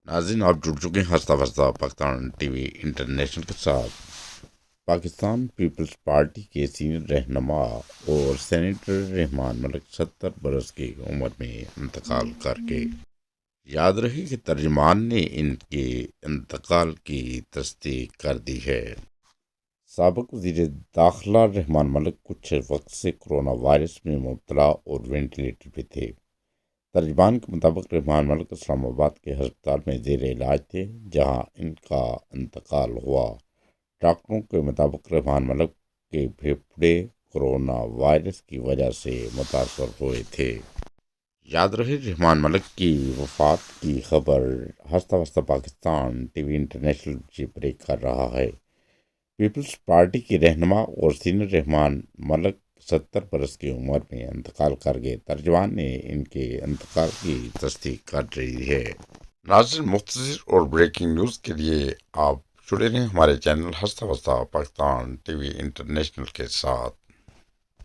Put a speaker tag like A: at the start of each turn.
A: ناظرین آپ جڑ چکے ہیں ہنستا بھرتا پاکستان ٹی وی انٹرنیشنل کے ساتھ۔ پاکستان پیپلز پارٹی کے سینئر رہنما اور سینیٹر رحمان ملک 70 برس کی عمر میں انتقال کر کے یاد رہے کہ ترجمان نے ان کے انتقال کی تصدیق کر دی ہے۔ سابق وزیر داخلہ رحمان ملک کچھ وقت سے کورونا وائرس میں مبتلا اور وینٹیلیٹر پہ تھے۔ ترجمان کے مطابق رحمان ملک اسلام آباد کے ہسپتال میں زیر علاج تھے، جہاں ان کا انتقال ہوا۔ ڈاکٹروں کے مطابق رحمان ملک کے پھیپھڑے کورونا وائرس کی وجہ سے متاثر ہوئے تھے۔ یاد رہے رحمان ملک کی وفات کی خبر ہنستا Hansta Pakistan TV international سے بریک کر رہا ہے۔ پیپلز پارٹی کے رہنما اور سینئر رحمان ملک 70 برس کی عمر میں انتقال کر گئے۔ ترجمان نے ان کے انتقال کی تصدیق کر رہی ہے۔ ناظرین مختصر اور بریکنگ نیوز کے لیے آپ جڑے رہیں ہمارے channel Hansta Hansta Pakistan TV International کے ساتھ۔